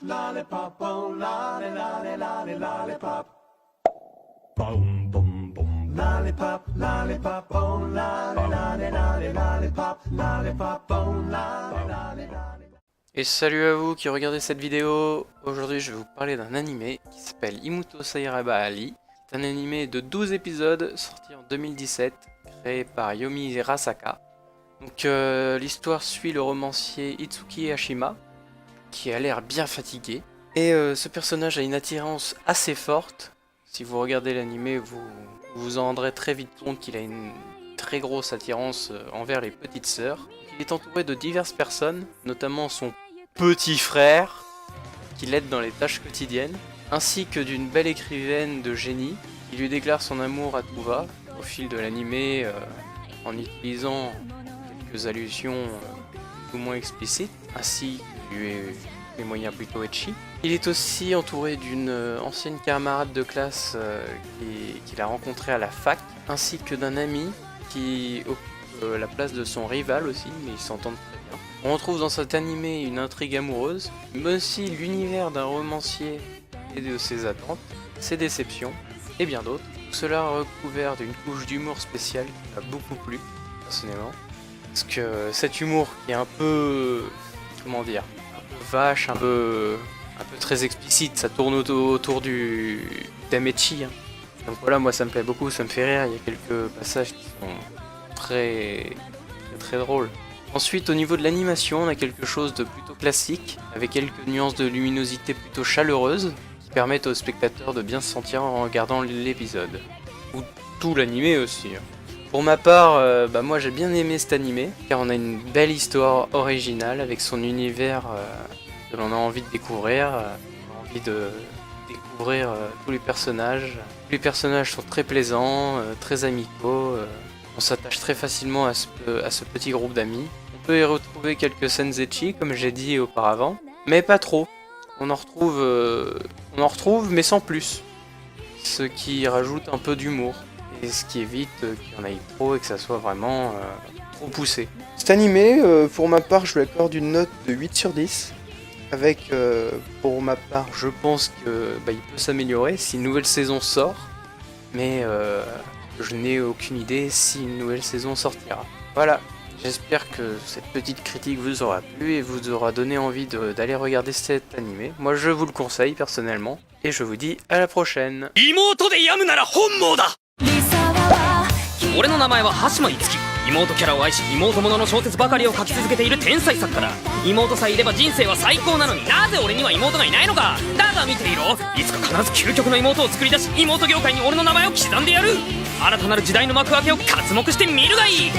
Lollipop, oh lolly, lolly, lolly, lollipop. Boom, boom, boom. Lollipop, lollipop, oh lolly, lolly, lolly, lollipop. Lollipop, oh lolly, lolly, lollipop. Et salut à vous qui regardez cette vidéo. Aujourd'hui je vais vous parler d'un animé qui s'appelle Imuto Sairaba Ali. C'est un animé de 12 épisodes sorti en 2017, créé par Yomi Hirasaka. Donc l'histoire suit le romancier Itsuki Hashima, qui a l'air bien fatigué. Et ce personnage a une attirance assez forte. Si vous regardez l'animé, vous vous en rendrez très vite compte qu'il a une très grosse attirance envers les petites sœurs. Il est entouré de diverses personnes, notamment son petit frère, qui l'aide dans les tâches quotidiennes, ainsi que d'une belle écrivaine de génie, qui lui déclare son amour à tout va, au fil de l'animé, en utilisant quelques allusions plus ou moins explicites, ainsi que des moyens plutôt etchi. Il est aussi entouré d'une ancienne camarade de classe qu'il a rencontrée à la fac, ainsi que d'un ami qui occupe la place de son rival aussi, mais ils s'entendent très bien. On retrouve dans cet animé une intrigue amoureuse, mais aussi l'univers d'un romancier et de ses attentes, ses déceptions, et bien d'autres. Tout cela recouvert d'une couche d'humour spécial qui m'a beaucoup plu, personnellement. Parce que cet humour qui est un peu... comment dire, un peu vache, un peu très explicite, ça tourne autour du thème etchi. Hein. Donc voilà, moi ça me plaît beaucoup, ça me fait rire, il y a quelques passages qui sont très drôles. Ensuite, au niveau de l'animation, on a quelque chose de plutôt classique, avec quelques nuances de luminosité plutôt chaleureuses, qui permettent aux spectateurs de bien se sentir en regardant l'épisode. Ou tout l'animé aussi. Hein. Pour ma part, moi j'ai bien aimé cet animé, car on a une belle histoire originale avec son univers que l'on a envie de découvrir, on a envie de découvrir tous les personnages. Tous les personnages sont très plaisants, très amicaux, on s'attache très facilement à ce petit groupe d'amis. On peut y retrouver quelques scènes etchi, comme j'ai dit auparavant, mais pas trop. On en retrouve mais sans plus, ce qui rajoute un peu d'humour. Et ce qui évite qu'il y en aille trop et que ça soit vraiment trop poussé. Cet animé, pour ma part, je lui accorde une note de 8 sur 10. Avec, pour ma part, je pense que il peut s'améliorer si une nouvelle saison sort. Mais je n'ai aucune idée si une nouvelle saison sortira. Voilà, j'espère que cette petite critique vous aura plu et vous aura donné envie d'aller regarder cet animé. Moi, je vous le conseille personnellement. Et je vous dis à la prochaine. 俺の名前は羽島樹妹キャラを愛し妹ものの小説ばかりを書き続けている天才作家だ妹さえいれば人生は最高なのになぜ俺には妹がいないのかだが見ていろいつか必ず究極の妹を作り出し妹業界に俺の名前を刻んでやる新たなる時代の幕開けを刮目してみるがいい